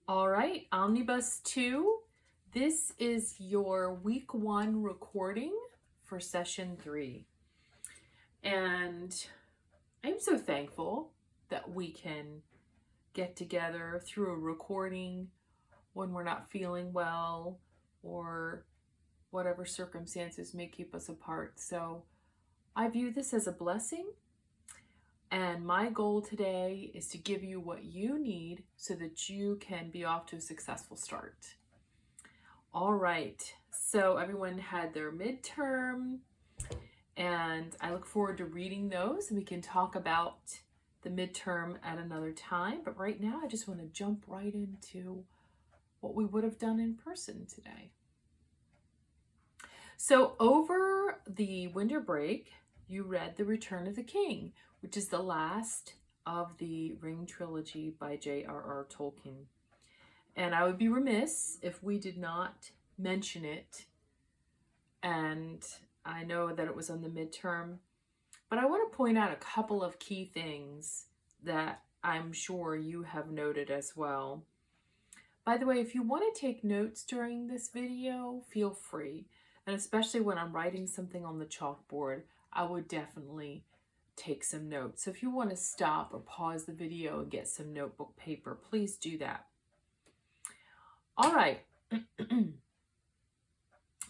All right, Omnibus 2. This is your week 1 recording for session 3. And I'm so thankful that we can get together through a recording when we're not feeling well or whatever circumstances may keep us apart. So I view this as a blessing. And my goal today is to give you what you need so that you can be off to a successful start. All right, so everyone had their midterm, and I look forward to reading those, and we can talk about the midterm at another time. But right now, I just want to jump right into what we would have done in person today. So over the winter break, you read The Return of the King, which is the last of the Ring trilogy by J.R.R. Tolkien. And I would be remiss if we did not mention it. And I know that it was on the midterm, but I want to point out a couple of key things that I'm sure you have noted as well. By the way, if you want to take notes during this video, feel free. And especially when I'm writing something on the chalkboard, I would definitely take some notes. So if you want to stop or pause the video and get some notebook paper, please do that. All right.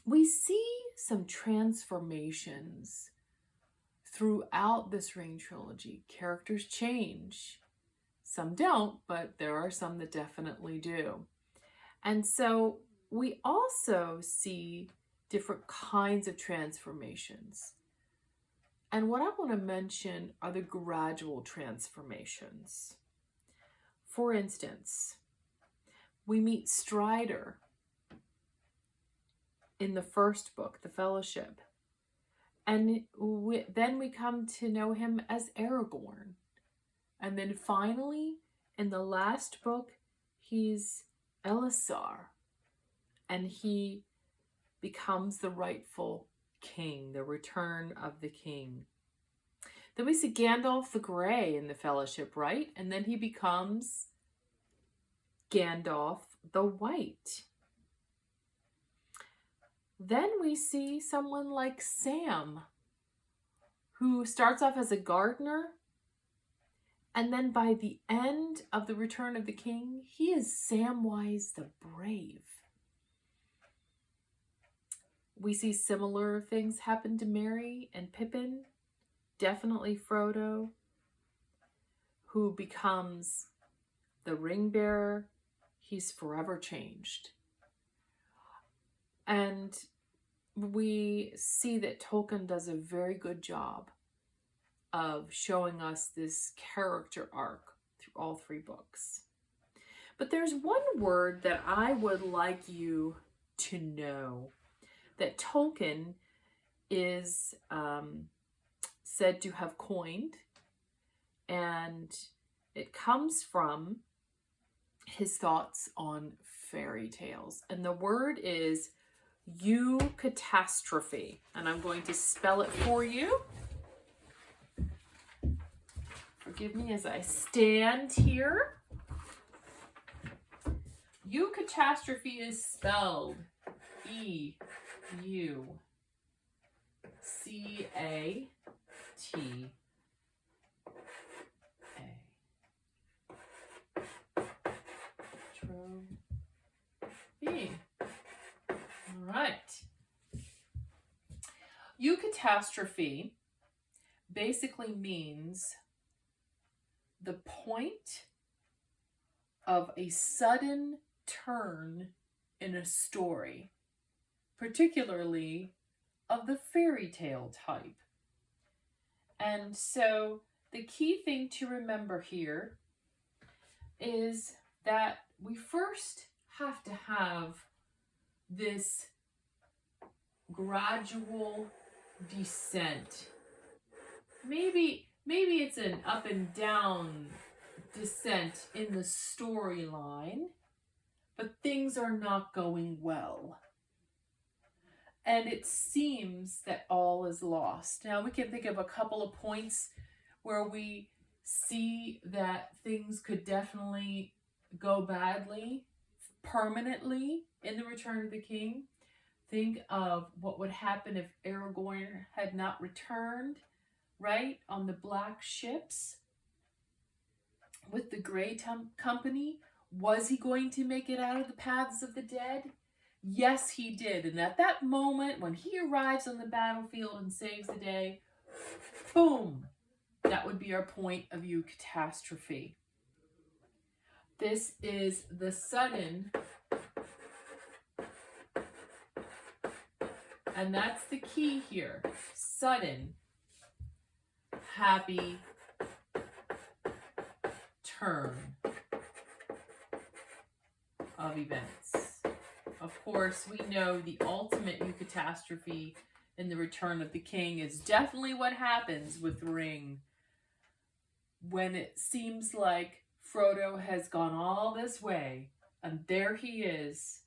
We see some transformations throughout this Ring trilogy. Characters change. Some don't, but there are some that definitely do. And so we also see different kinds of transformations. And what I want to mention are the gradual transformations. For instance, we meet Strider in the first book, The Fellowship. And then we come to know him as Aragorn. And then finally, in the last book, he's Elisar. And he becomes the rightful king, the return of the king. Then we see Gandalf the Grey in the Fellowship, right? And then he becomes Gandalf the White. Then we see someone like Sam, who starts off as a gardener, and then by the end of the Return of the King, he is Samwise the Brave. We see similar things happen to Merry and Pippin, definitely Frodo, who becomes the ring bearer. He's forever changed. And we see that Tolkien does a very good job of showing us this character arc through all 3 books. But there's one word that I would like you to know that Tolkien is said to have coined, and it comes from his thoughts on fairy tales. And the word is eucatastrophe, and I'm going to spell it for you. Forgive me as I stand here. Eucatastrophe is spelled E-U-C-A-T-A. All right. Eucatastrophe basically means the point of a sudden turn in a story, particularly of the fairy tale type. And so the key thing to remember here is that we first have to have this gradual descent. Maybe it's an up and down descent in the storyline, but things are not going well. And it seems that all is lost. Now we can think of a couple of points where we see that things could definitely go badly permanently in the Return of the King. Think of what would happen if Aragorn had not returned, right? On the black ships with the Grey Company. Was he going to make it out of the paths of the dead? Yes, he did. And at that moment, when he arrives on the battlefield and saves the day, boom, that would be our point of view catastrophe. This is the sudden, and that's the key here, sudden, happy turn of events. Of course, we know the ultimate eucatastrophe in the Return of the King is definitely what happens with Ring. When it seems like Frodo has gone all this way, and there he is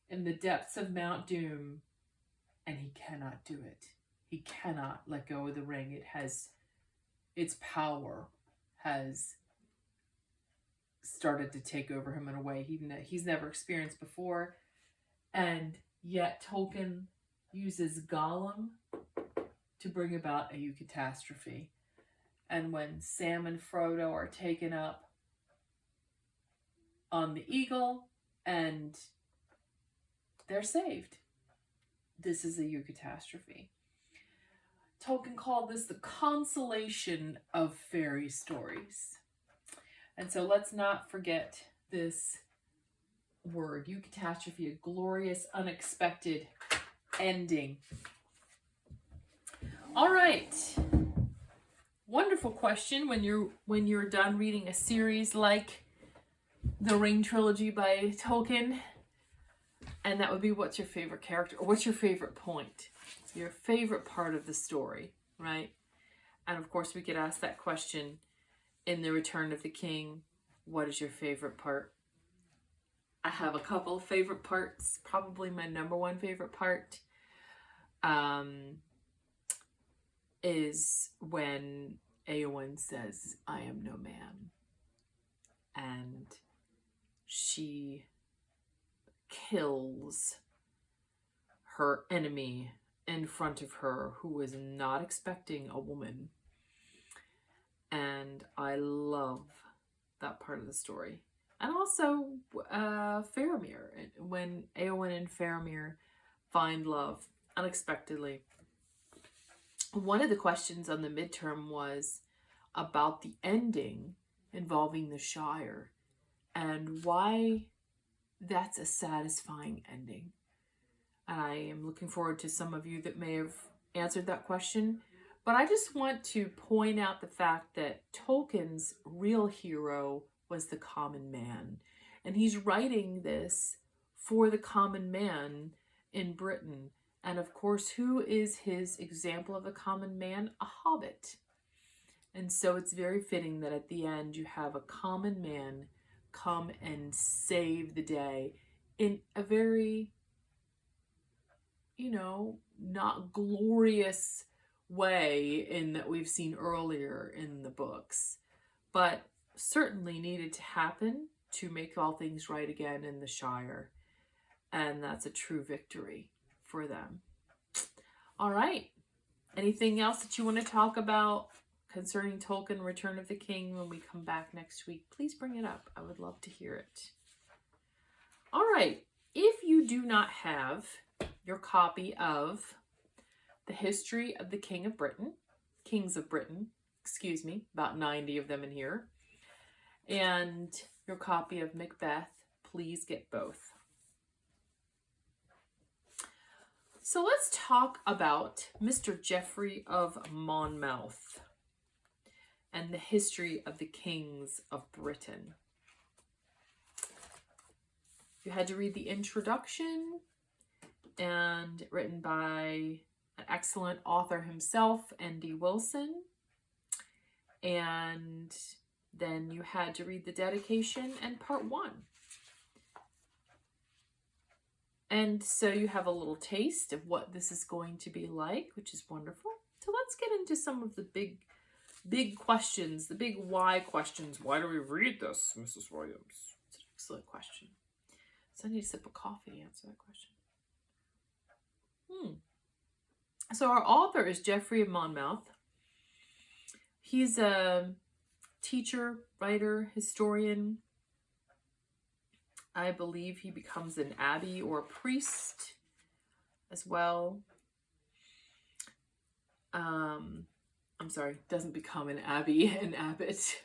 in the depths of Mount Doom, and he cannot do it. He cannot let go of the ring. It has, its power has started to take over him in a way he's never experienced before. And yet Tolkien uses Gollum to bring about a eucatastrophe. And when Sam and Frodo are taken up on the Eagle and they're saved, this is a eucatastrophe. Tolkien called this the consolation of fairy stories. And so let's not forget this word, eucatastrophe, a glorious, unexpected ending. All right. Wonderful question when you're done reading a series like the Ring trilogy by Tolkien. And that would be, what's your favorite character, or what's your favorite point? Your favorite part of the story, right? And of course we could ask that question in the Return of the King. What is your favorite part? I have a couple of favorite parts. Probably my number one favorite part is when Eowyn says, "I am no man." And she kills her enemy in front of her, who was not expecting a woman. And I love that part of the story. And also Faramir, when Eowyn and Faramir find love unexpectedly. One of the questions on the midterm was about the ending involving the Shire and why that's a satisfying ending. And I am looking forward to some of you that may have answered that question. But I just want to point out the fact that Tolkien's real hero was the common man. And he's writing this for the common man in Britain. And of course, who is his example of a common man? A hobbit. And so it's very fitting that at the end you have a common man come and save the day in a very, not glorious way in that we've seen earlier in the books, but certainly needed to happen to make all things right again in the Shire. And that's a true victory for them. All right. Anything else that you want to talk about concerning Tolkien, Return of the King, when we come back next week? Please bring it up. I would love to hear it. All right. If you do not have your copy of The History of the Kings of Britain, about 90 of them in here, and your copy of Macbeth, please get both. So let's talk about Mr. Geoffrey of Monmouth and the history of the kings of Britain. You had to read the introduction, and written by an excellent author himself, N.D. Wilson. And then you had to read the dedication and part 1. And so you have a little taste of what this is going to be like, which is wonderful. So let's get into some of the big big questions, the big why questions. Why do we read this, Mrs. Williams? It's an excellent question. So I need a sip of coffee to answer that question. So our author is Geoffrey of Monmouth. He's a teacher, writer, historian. I believe he becomes an abbey or a priest as well. I'm sorry, doesn't become an abbey, an abbot.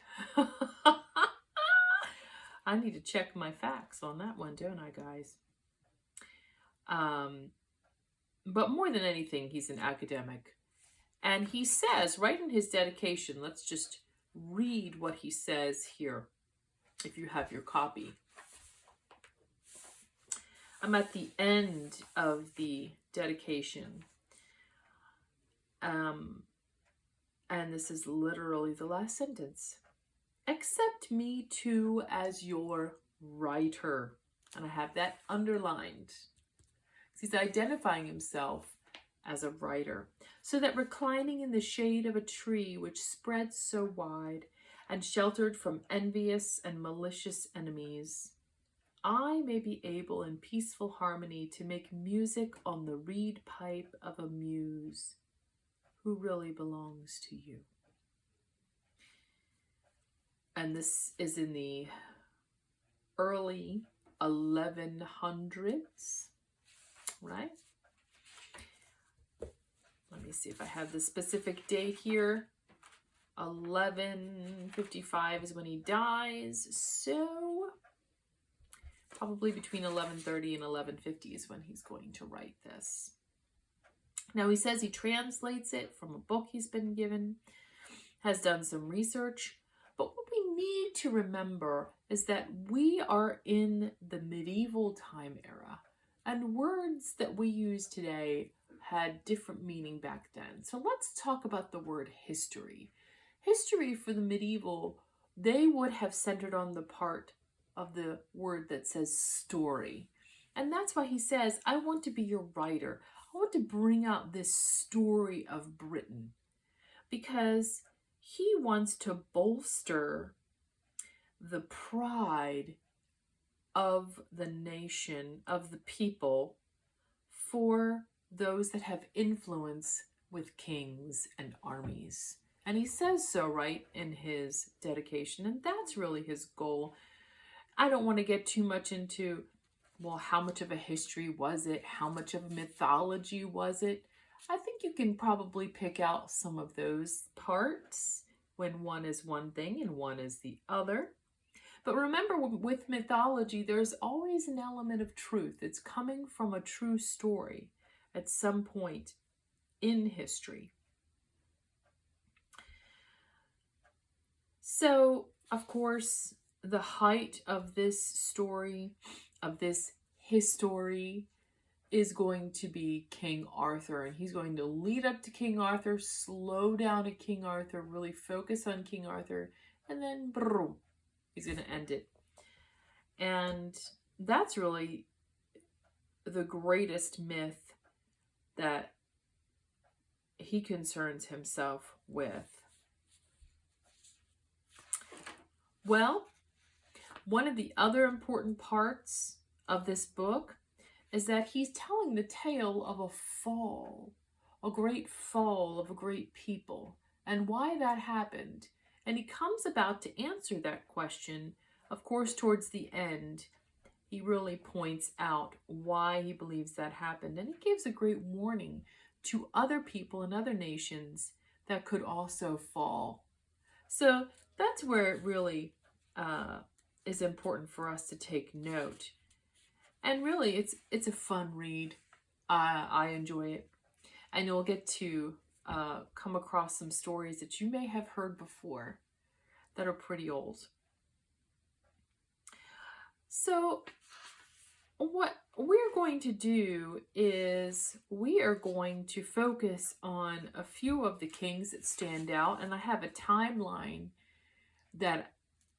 I need to check my facts on that one, don't I, guys? But more than anything, he's an academic. And he says, right in his dedication, let's just read what he says here, if you have your copy. I'm at the end of the dedication. And this is literally the last sentence. Accept me too as your writer. And I have that underlined. He's identifying himself as a writer. So that reclining in the shade of a tree which spreads so wide and sheltered from envious and malicious enemies, I may be able in peaceful harmony to make music on the reed pipe of a muse who really belongs to you. And this is in the early 1100s, right? Let me see if I have the specific date here. 1155 is when he dies, so probably between 1130 and 1150 is when he's going to write this. Now he says he translates it from a book he's been given, has done some research, but what we need to remember is that we are in the medieval time era, and words that we use today had different meaning back then. So let's talk about the word history. History for the medieval, they would have centered on the part of the word that says story. And that's why he says, I want to be your writer. I want to bring out this story of Britain, because he wants to bolster the pride of the nation, of the people, for those that have influence with kings and armies. And he says so right in his dedication, and that's really his goal. I don't want to get too much into, well, how much of a history was it? How much of a mythology was it? I think you can probably pick out some of those parts when one is one thing and one is the other. But remember, with mythology, there's always an element of truth. It's coming from a true story at some point in history. So, of course, the height of this story, of this history, is going to be King Arthur. And he's going to lead up to King Arthur, slow down at King Arthur, really focus on King Arthur, and then boom, he's going to end it. And that's really the greatest myth that he concerns himself with. Well, one of the other important parts of this book is that he's telling the tale of a fall, a great fall of a great people, and why that happened. And he comes about to answer that question, of course, towards the end. He really points out why he believes that happened, and he gives a great warning to other people in other nations that could also fall. So that's where it really is important for us to take note. And really, it's a fun read. I enjoy it. And you'll get to come across some stories that you may have heard before that are pretty old. So what we're going to do is we are going to focus on a few of the kings that stand out. And I have a timeline that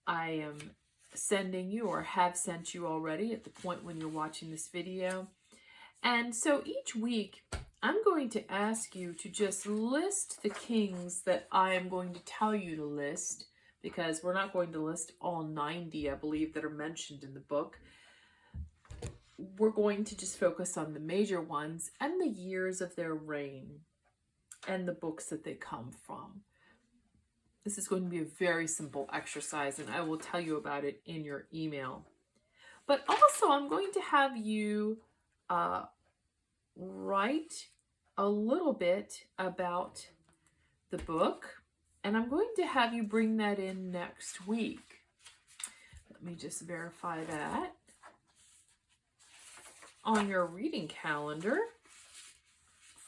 I am sending you, or have sent you already at the point when you're watching this video. And so each week I'm going to ask you to just list the kings that I am going to tell you to list, because we're not going to list all 90, I believe, that are mentioned in the book. We're going to just focus on the major ones and the years of their reign and the books that they come from. This is going to be a very simple exercise, and I will tell you about it in your email. But also, I'm going to have you write a little bit about the book, and I'm going to have you bring that in next week. Let me just verify that on your reading calendar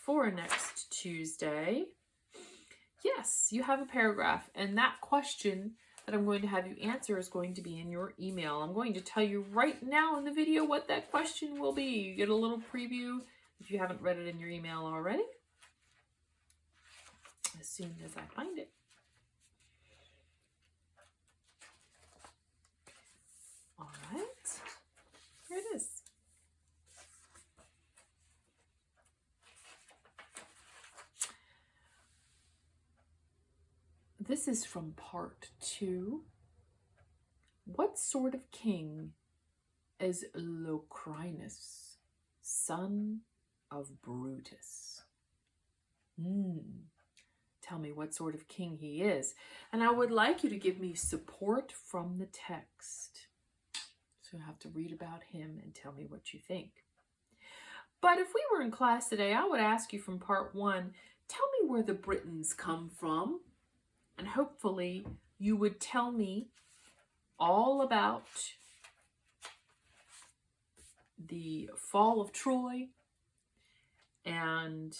for next Tuesday. Yes, you have a paragraph, and that question that I'm going to have you answer is going to be in your email. I'm going to tell you right now in the video what that question will be. You get a little preview if you haven't read it in your email already, as soon as I find it. All right, here it is. This is from part 2. What sort of king is Locrinus, son of Brutus? Tell me what sort of king he is. And I would like you to give me support from the text. So you have to read about him and tell me what you think. But if we were in class today, I would ask you from part 1, tell me where the Britons come from. And hopefully you would tell me all about the fall of Troy and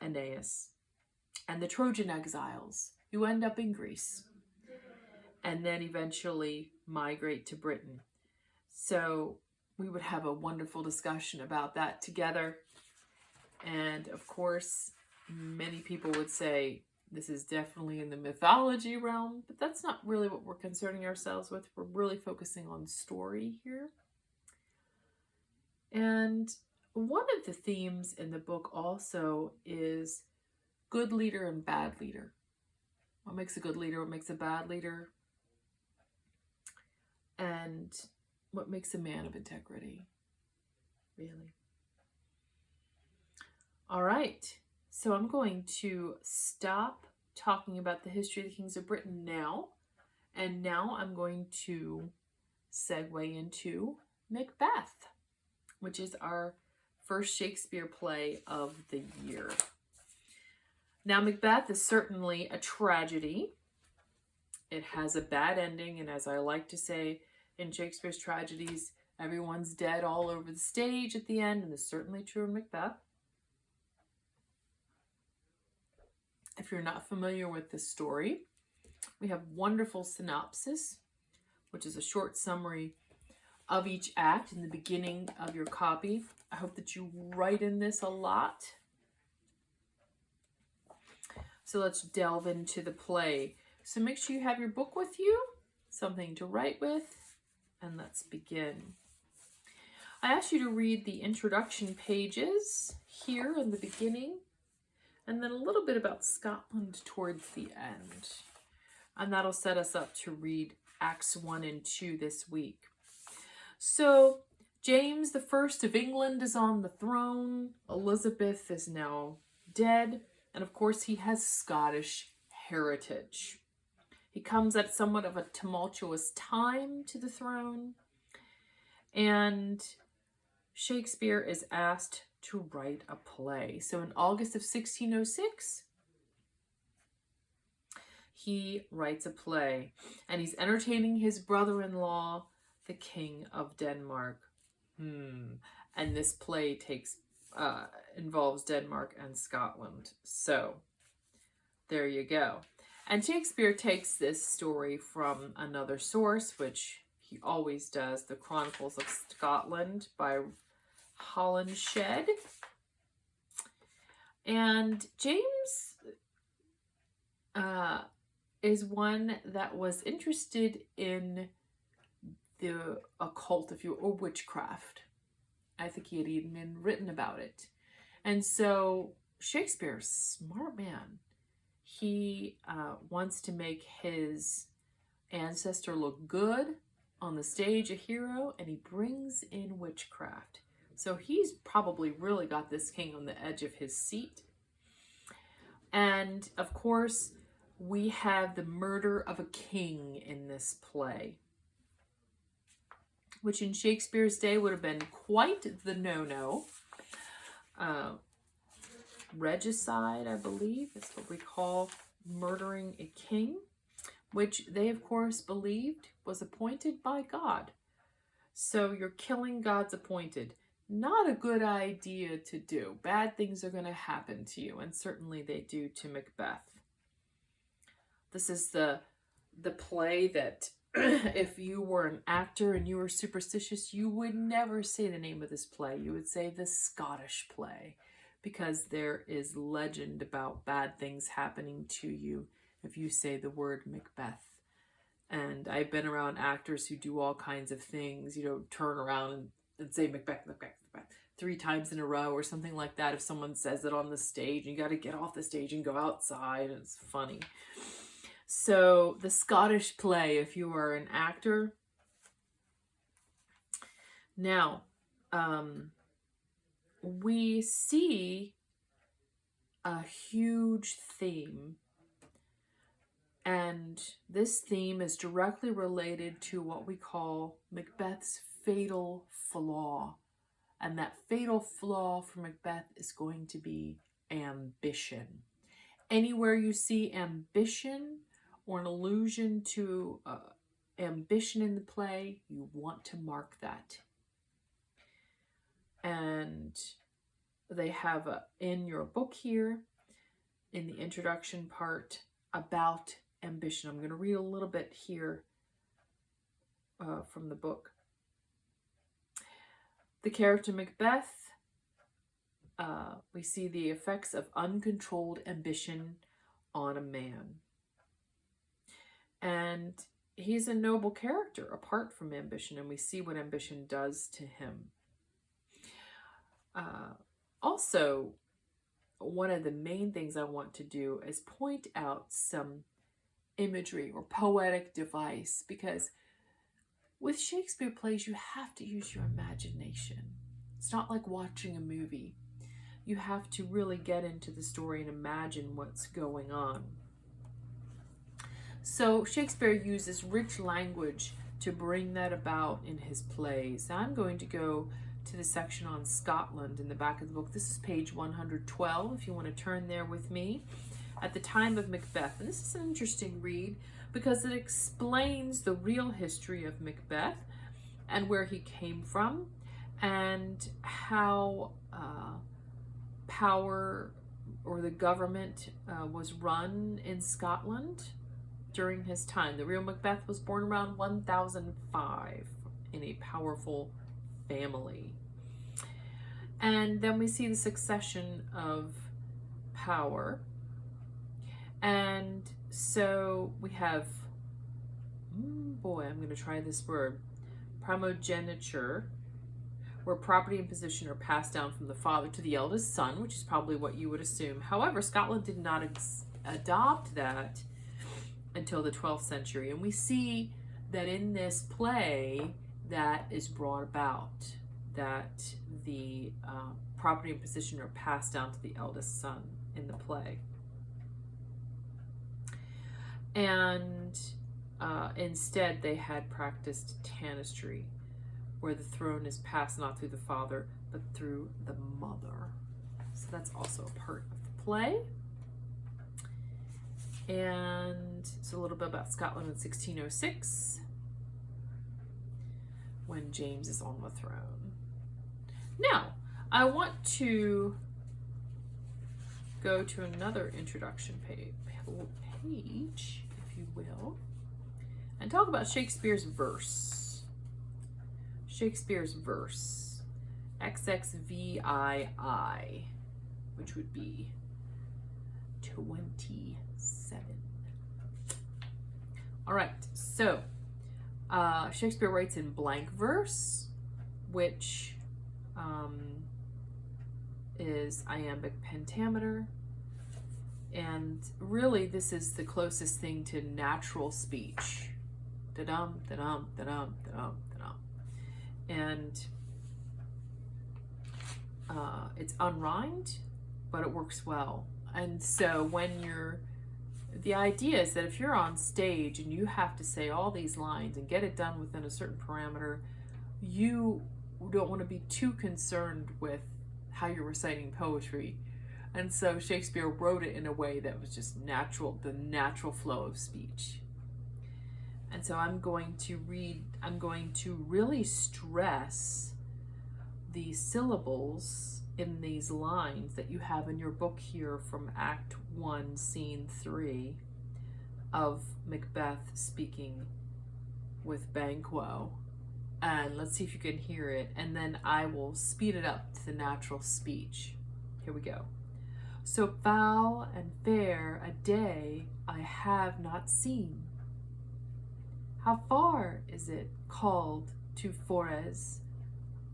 Aeneas and the Trojan exiles who end up in Greece and then eventually migrate to Britain. So we would have a wonderful discussion about that together. And of course, many people would say, this is definitely in the mythology realm, but that's not really what we're concerning ourselves with. We're really focusing on story here. And one of the themes in the book also is good leader and bad leader. What makes a good leader? What makes a bad leader? And what makes a man of integrity, really? All right. So I'm going to stop talking about the history of the kings of Britain now. And now I'm going to segue into Macbeth, which is our first Shakespeare play of the year. Now, Macbeth is certainly a tragedy. It has a bad ending, and as I like to say in Shakespeare's tragedies, everyone's dead all over the stage at the end, and that's certainly true in Macbeth. If you're not familiar with this story, we have wonderful synopsis, which is a short summary of each act in the beginning of your copy. I hope that you write in this a lot. So let's delve into the play. So make sure you have your book with you, something to write with, and let's begin. I asked you to read the introduction pages here in the beginning, and then a little bit about Scotland towards the end. And that'll set us up to read Acts 1 and 2 this week. So James I of England is on the throne. Elizabeth is now dead. And of course, he has Scottish heritage. He comes at somewhat of a tumultuous time to the throne. And Shakespeare is asked to write a play. So in August of 1606, he writes a play, and he's entertaining his brother-in-law, the King of Denmark. And this play involves Denmark and Scotland. So there you go. And Shakespeare takes this story from another source, which he always does, the Chronicles of Scotland by Holinshed. And James is one that was interested in the occult, if you will, or witchcraft. I think he had even written about it. And so Shakespeare's a smart man. He wants to make his ancestor look good on the stage, a hero, and he brings in witchcraft. So he's probably really got this king on the edge of his seat. And of course, we have the murder of a king in this play, which in Shakespeare's day would have been quite the no-no. Regicide, I believe, is what we call murdering a king, which they, of course, believed was appointed by God. So you're killing God's appointed. Not a good idea to do. Bad things are going to happen to you, and certainly they do to Macbeth. This is the play that if you were an actor and you were superstitious, you would never say the name of this play. You would say the Scottish play, because there is legend about bad things happening to you if you say the word Macbeth. And I've been around actors who do all kinds of things, you know, turn around and say Macbeth, Macbeth, Macbeth 3 times in a row or something like that. If someone says it on the stage, you got to get off the stage and go outside. And it's funny. So the Scottish play, if you are an actor. Now, we see a huge theme, and this theme is directly related to what we call Macbeth's fatal flaw. And that fatal flaw for Macbeth is going to be ambition. Anywhere you see ambition or an allusion to ambition in the play, you want to mark that. And they have in your book here, in the introduction part, about ambition. I'm going to read a little bit here from the book. The character Macbeth, we see the effects of uncontrolled ambition on a man. And he's a noble character apart from ambition, and we see what ambition does to him. Also, one of the main things I want to do is point out some imagery or poetic device, because with Shakespeare plays, you have to use your imagination. It's not like watching a movie. You have to really get into the story and imagine what's going on. So Shakespeare uses rich language to bring that about in his plays. Now I'm going to go to the section on Scotland in the back of the book. This is page 112, if you want to turn there with me. At the time of Macbeth. And this is an interesting read because it explains the real history of Macbeth and where he came from and how power or the government was run in Scotland during his time. The real Macbeth was born around 1005 in a powerful family. And then we see the succession of power. And so we have, I'm going to try this word, primogeniture, where property and position are passed down from the father to the eldest son, which is probably what you would assume. However, Scotland did not adopt that until the 12th century. And we see that in this play that is brought about, that the property and position are passed down to the eldest son in the play. And instead they had practiced tanistry, where the throne is passed not through the father, but through the mother. So that's also a part of the play. And it's a little bit about Scotland in 1606, when James is on the throne. Now, I want to go to another introduction page, if you will, and talk about Shakespeare's verse. Shakespeare's verse, XXVII, which would be 27. All right, so Shakespeare writes in blank verse, which is iambic pentameter. And really, this is the closest thing to natural speech. Da-dum, da-dum, da-dum, da-dum, da-dum. And it's unrhymed, but it works well. And so the idea is that if you're on stage and you have to say all these lines and get it done within a certain parameter, you don't want to be too concerned with how you're reciting poetry. And so Shakespeare wrote it in a way that was just natural, the natural flow of speech. And so I'm going to really stress the syllables in these lines that you have in your book here from Act 1, Scene 3 of Macbeth speaking with Banquo. And let's see if you can hear it. And then I will speed it up to the natural speech. Here we go. So foul and fair a day I have not seen. How far is it called to Forres?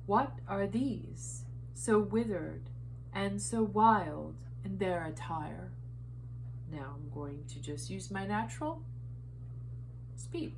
What are these, so withered and so wild in their attire? Now I'm going to just use my natural speed.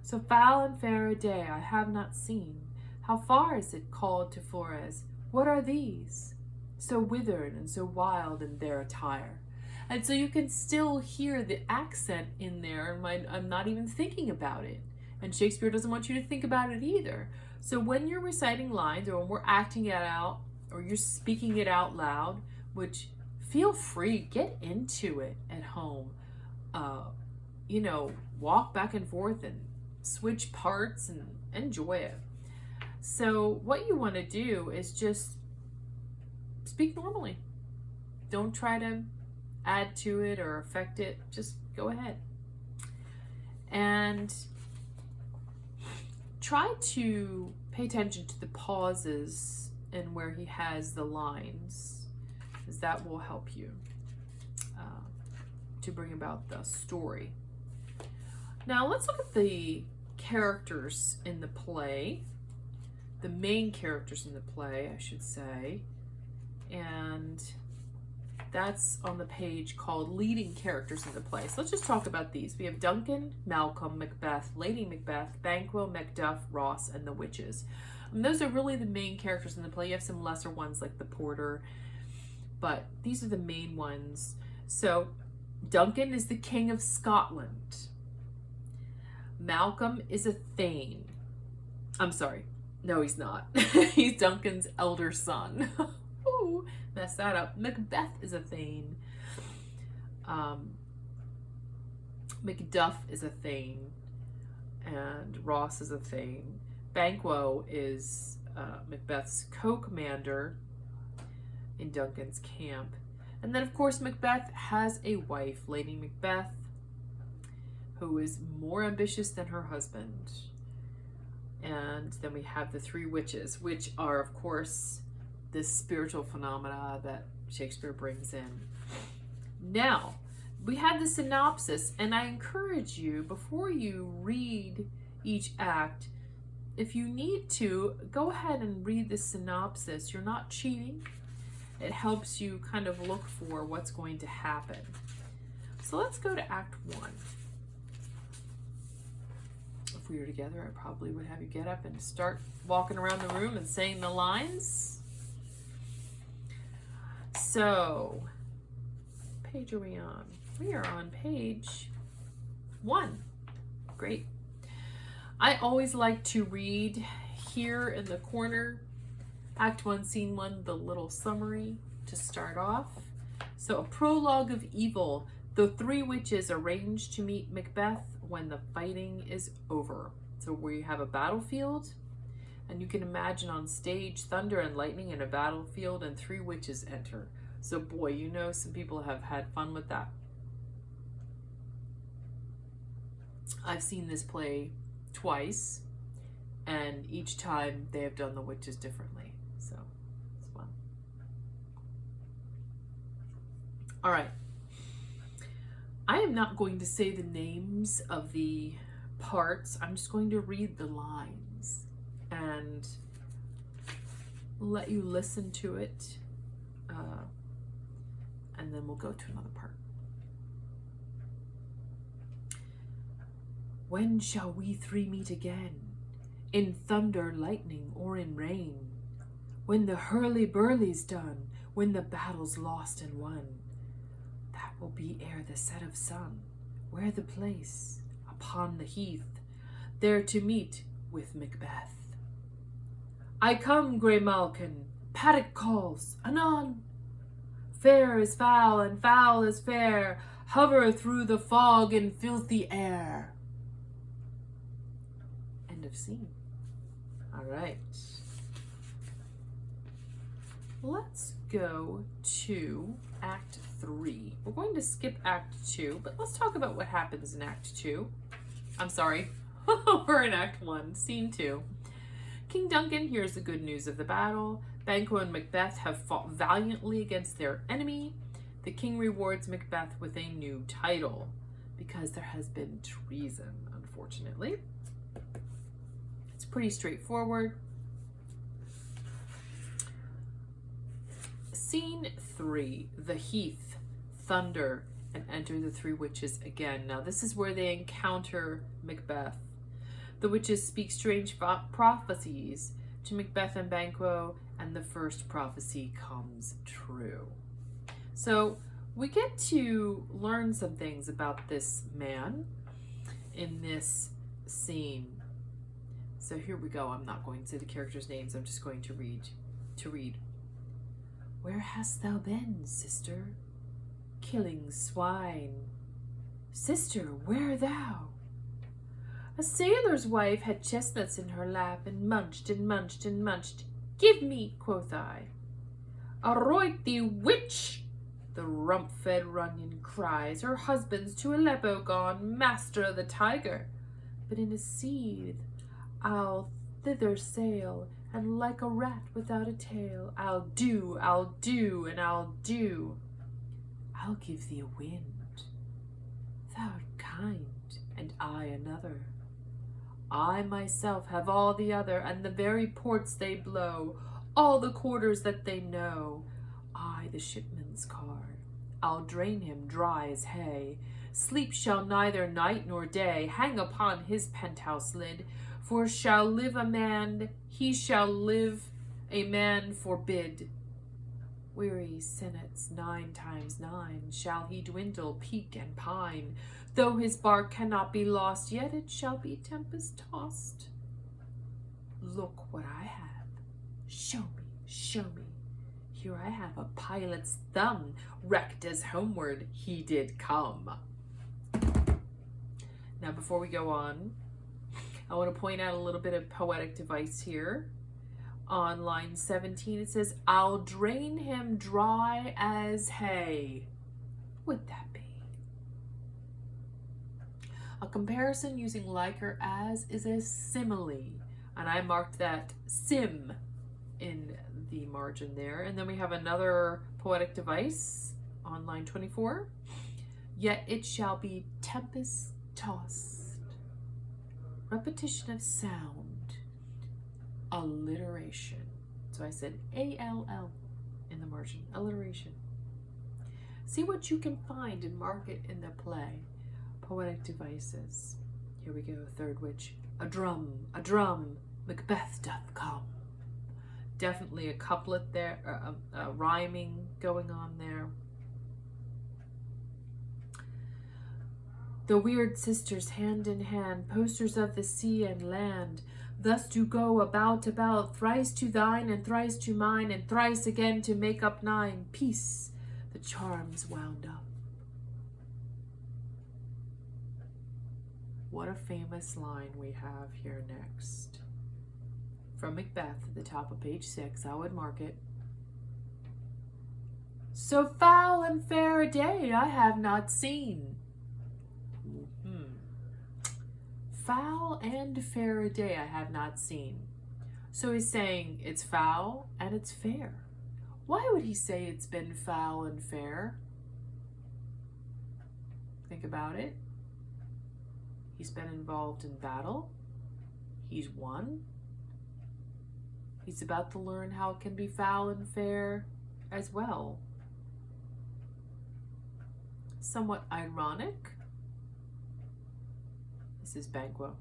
So foul and fair a day I have not seen. How far is it called to Forres? What are these, so withered and so wild in their attire? And so you can still hear the accent in there, and I'm not even thinking about it. And Shakespeare doesn't want you to think about it either. So when you're reciting lines, or when we're acting it out, or you're speaking it out loud, which feel free, get into it at home. Walk back and forth and switch parts and enjoy it. So what you want to do is just speak normally. Don't try to add to it or affect it. Just go ahead. And try to pay attention to the pauses and where he has the lines, because that will help you to bring about the story. Now let's look at the characters in the play, the main characters in the play, I should say, and that's on the page called Leading Characters in the Play. So let's just talk about these. We have Duncan, Malcolm, Macbeth, Lady Macbeth, Banquo, Macduff, Ross, and the witches. And those are really the main characters in the play. You have some lesser ones like the porter, but these are the main ones. So Duncan is the King of Scotland. Malcolm is a thane. I'm sorry. No, he's not. He's Duncan's elder son. Ooh, messed that up. Macbeth is a thane. Macduff is a thane. And Ross is a thane. Banquo is Macbeth's co-commander in Duncan's camp. And then, of course, Macbeth has a wife, Lady Macbeth, who is more ambitious than her husband. And then we have the three witches, which are, of course, this spiritual phenomena that Shakespeare brings in. Now, we have the synopsis, and I encourage you, before you read each act, if you need to, go ahead and read the synopsis. You're not cheating. It helps you kind of look for what's going to happen. So let's go to Act 1. If we were together, I probably would have you get up and start walking around the room and saying the lines. So, what page are we on? We are on page 1. Great. I always like to read here in the corner, Act 1, Scene 1, the little summary to start off. So, a prologue of evil. The three witches arrange to meet Macbeth when the fighting is over. So we have a battlefield, and you can imagine on stage thunder and lightning in a battlefield, and three witches enter. So boy, you know some people have had fun with that. I've seen this play twice, and each time they have done the witches differently. So it's fun. All right. I am not going to say the names of the parts. I'm just going to read the lines and let you listen to it and then we'll go to another part. When shall we three meet again? In thunder, lightning, or in rain? When the hurly-burly's done, when the battle's lost and won, that will be ere the set of sun. Where the place? Upon the heath, there to meet with Macbeth. I come, grey Malkin, paddock calls, anon. Fair is foul, and foul is fair, hover through the fog and filthy air. End of scene. All right. Let's go to Act 3. We're going to skip Act 2, but let's talk about what happens in Act 2. I'm sorry, we're in Act 1, Scene 2. King Duncan hears the good news of the battle. Banquo and Macbeth have fought valiantly against their enemy. The king rewards Macbeth with a new title because there has been treason, unfortunately. It's pretty straightforward. Scene 3, the heath, thunder, and enter the three witches again. Now this is where they encounter Macbeth. The witches speak strange prophecies to Macbeth and Banquo, and the first prophecy comes true. So we get to learn some things about this man in this scene. So here we go. I'm not going to say the characters' names. I'm just going to read. Where hast thou been, sister? Killing swine. Sister, where thou? A sailor's wife had chestnuts in her lap, and munched and munched and munched. Give me, quoth I. Aroint thee, witch! The rump-fed Runyon cries. Her husband's to Aleppo gone, master of the tiger. But in a seethe I'll thither sail, and like a rat without a tail, I'll do, and I'll do. I'll give thee a wind. Thou'rt kind, and I another. I myself have all the other, and the very ports they blow, all the quarters that they know. I the shipman's card. I'll drain him dry as hay. Sleep shall neither night nor day hang upon his penthouse lid. For shall live a man, he shall live a man forbid. Weary senates 9 times 9 shall he dwindle, peak, and pine. Though his bark cannot be lost, yet it shall be tempest tossed. Look what I have. Show me, show me. Here I have a pilot's thumb, wrecked as homeward he did come. Now before we go on, I want to point out a little bit of poetic device here. On line 17 it says, I'll drain him dry as hay. What would that be? A comparison using like or as is a simile, and I marked that sim in the margin there. And then we have another poetic device on line 24. Yet it shall be tempest tossed. Repetition of sound. Alliteration. So I said A-L-L in the margin. Alliteration. See what you can find and mark it in the play. Poetic devices. Here we go. Third witch. A drum, Macbeth doth come. Definitely a couplet there, rhyming going on there. The weird sisters hand in hand, posters of the sea and land, thus do go about, thrice to thine and thrice to mine, and thrice again to make up 9. Peace, the charms wound up. What a famous line we have here next. From Macbeth at the top of page 6, I would mark it. So foul and fair a day I have not seen. Foul and fair a day I have not seen. So he's saying it's foul and it's fair. Why would he say it's been foul and fair? Think about it. He's been involved in battle. He's won. He's about to learn how it can be foul and fair. as well. Somewhat ironic. This is Banquo.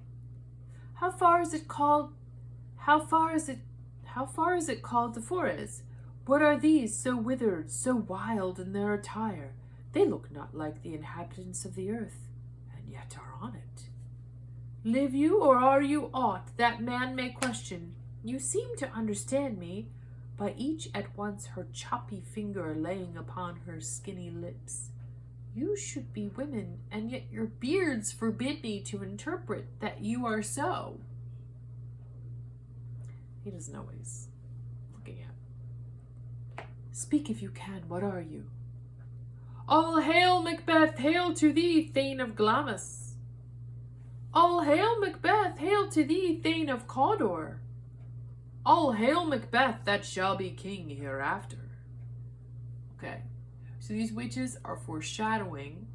How far is it called to Forres? What are these so withered, so wild in their attire? They look not like the inhabitants of the earth, and yet are on it. Live you, or are you aught that man may question? You seem to understand me, by each at once her choppy finger laying upon her skinny lips. You should be women, and yet your beards forbid me to interpret that you are so. He doesn't know what he's looking at. Speak if you can, what are you? All hail, Macbeth, hail to thee, Thane of Glamis. All hail, Macbeth, hail to thee, Thane of Cawdor. All hail, Macbeth, that shall be king hereafter. Okay, so these witches are foreshadowing.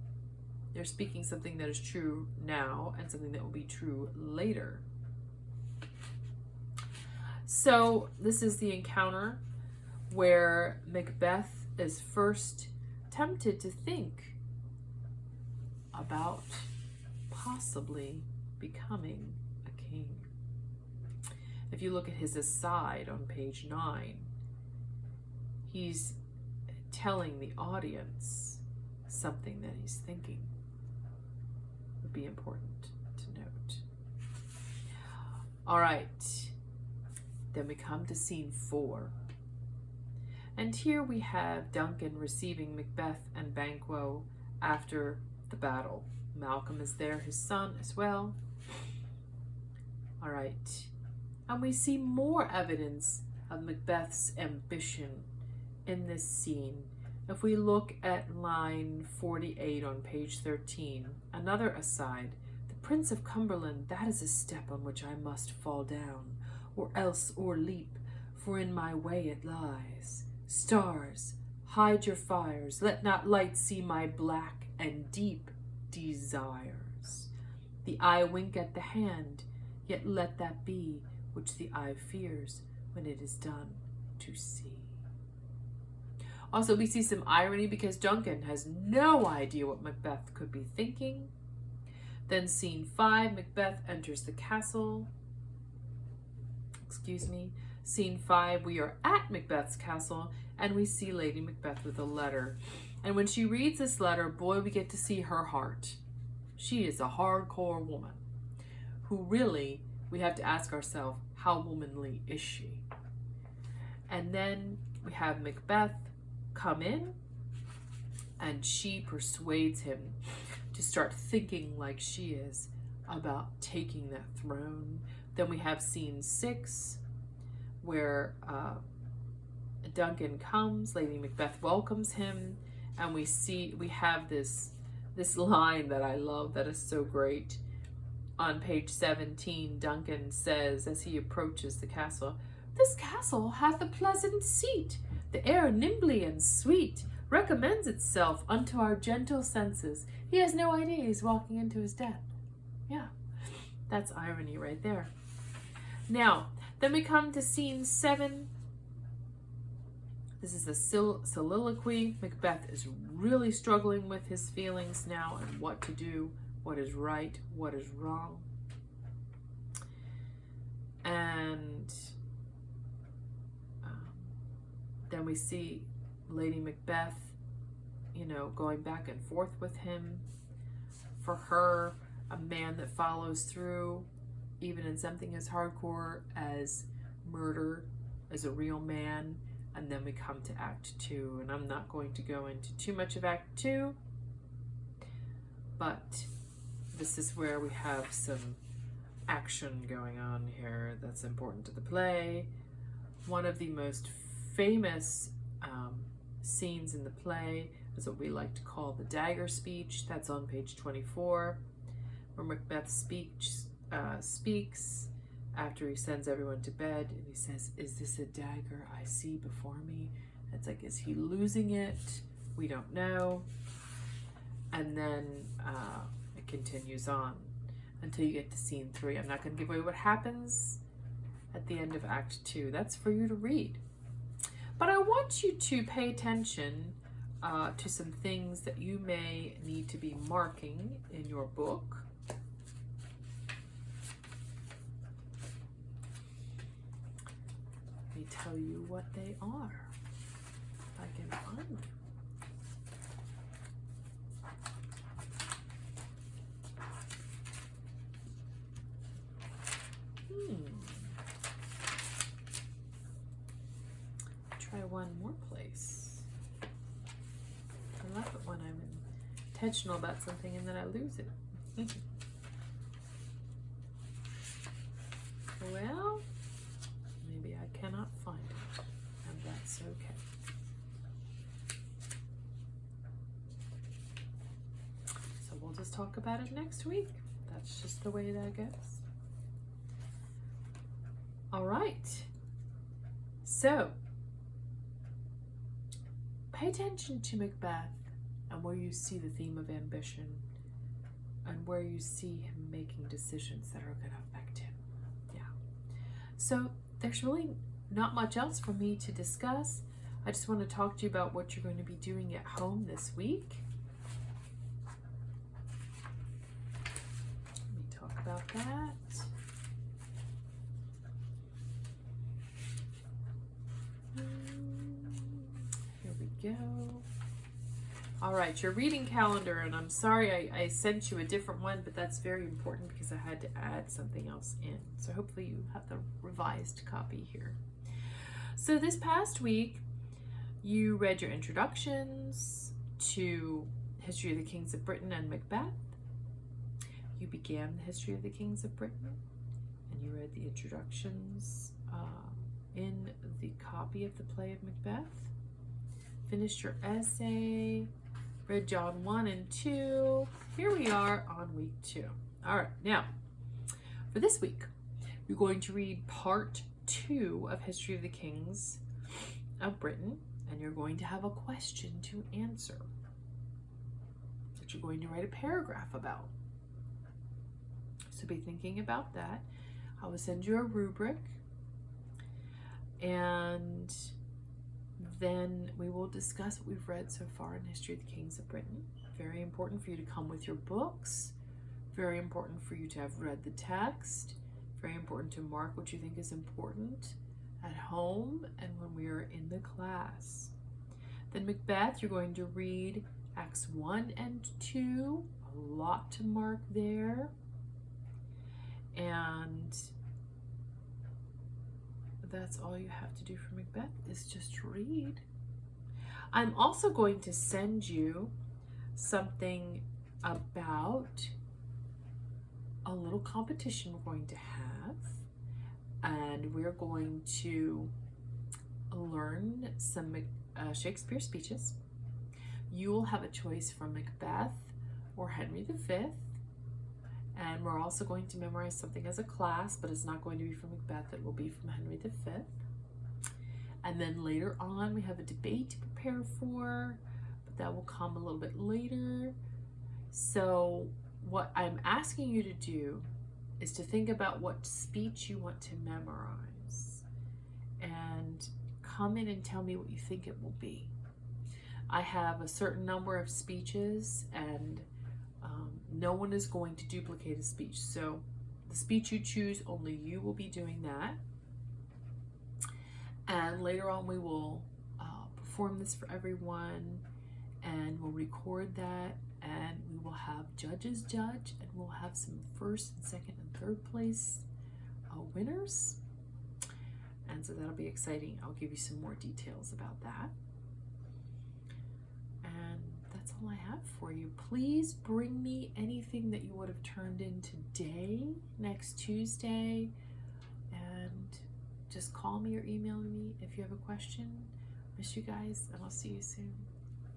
They're speaking something that is true now and something that will be true later. So this is the encounter where Macbeth is first tempted to think about possibly becoming a king. If you look at his aside on page 9, he's telling the audience something that he's thinking. Would be important to note. All right, then we come to scene 4. And here we have Duncan receiving Macbeth and Banquo after the battle. Malcolm is there, his son as well. All right. And we see more evidence of Macbeth's ambition in this scene. If we look at line 48 on page 13, another aside, the Prince of Cumberland, that is a step on which I must fall down, or else o'erleap, for in my way it lies. Stars, hide your fires, let not light see my black and deep desires. The eye wink at the hand, yet let that be which the eye fears when it is done to see. Also, we see some irony because Duncan has no idea what Macbeth could be thinking. Then scene 5, Macbeth enters the castle. Scene 5, we are at Macbeth's castle, and we see Lady Macbeth with a letter. And when she reads this letter, boy, we get to see her heart. She is a hardcore woman who really, we have to ask ourselves, how womanly is she? And then we have Macbeth come in, and she persuades him to start thinking like she is about taking that throne. Then we have scene 6, where Duncan comes, Lady Macbeth welcomes him, and we have this line that I love that is so great. On page 17, Duncan says, as he approaches the castle, "This castle hath a pleasant seat, the air nimbly and sweet, recommends itself unto our gentle senses." He has no idea he's walking into his death. Yeah, that's irony right there. Now, then we come to scene 7. This is a soliloquy. Macbeth is really struggling with his feelings now and what to do, what is right, what is wrong. And then we see Lady Macbeth, going back and forth with him. For her, a man that follows through, even in something as hardcore as murder, as a real man. And then we come to Act 2, and I'm not going to go into too much of Act 2, but this is where we have some action going on here that's important to the play. One of the most famous scenes in the play is what we like to call the dagger speech. That's on page 24, where Macbeth speaks after he sends everyone to bed, and he says, "Is this a dagger I see before me?" It's like, is he losing it? We don't know. And then it continues on until you get to scene 3. I'm not going to give away what happens at the end of Act 2. That's for you to read. But I want you to pay attention to some things that you may need to be marking in your book. Let me tell you what they are, if I can find them. Try one more place. I love it when I'm intentional about something and then I lose it. Well, maybe I cannot find it, and that's okay. So we'll just talk about it next week. That's just the way that goes. All right. So, pay attention to Macbeth and where you see the theme of ambition and where you see him making decisions that are going to affect him. Yeah. So there's really not much else for me to discuss. I just want to talk to you about what you're going to be doing at home this week. Let me talk about that. Go. All right, your reading calendar, and I'm sorry I sent you a different one, but that's very important because I had to add something else in. So hopefully you have the revised copy here. So this past week, you read your introductions to History of the Kings of Britain and Macbeth. You began the History of the Kings of Britain, and you read the introductions in the copy of the play of Macbeth. Finished your essay, read John 1 and 2. Here we are on week 2. All right, now, for this week, you're going to read part 2 of History of the Kings of Britain, and you're going to have a question to answer that you're going to write a paragraph about. So be thinking about that. I will send you a rubric, and then we will discuss what we've read so far in History of the Kings of Britain. Very important for you to come with your books. Very important for you to have read the text. Very important to mark what you think is important at home and when we are in the class. Then Macbeth, you're going to read Acts 1 and 2. A lot to mark there. And that's all you have to do for Macbeth is just read. I'm also going to send you something about a little competition we're going to have, and we're going to learn some Shakespeare speeches. You will have a choice from Macbeth or Henry V. And we're also going to memorize something as a class, but it's not going to be from Macbeth, it will be from Henry V. And then later on, we have a debate to prepare for, but that will come a little bit later. So what I'm asking you to do is to think about what speech you want to memorize and come in and tell me what you think it will be. I have a certain number of speeches, and no one is going to duplicate a speech. So the speech you choose, only you will be doing that. And later on we will perform this for everyone, and we'll record that, and we will have judges judge, and we'll have some first and second and third place winners. And so that'll be exciting. I'll give you some more details about that. And that's all I have for you. Please bring me anything that you would have turned in today, next Tuesday, and just call me or email me if you have a question. Miss you guys, and I'll see you soon.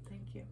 Thank you.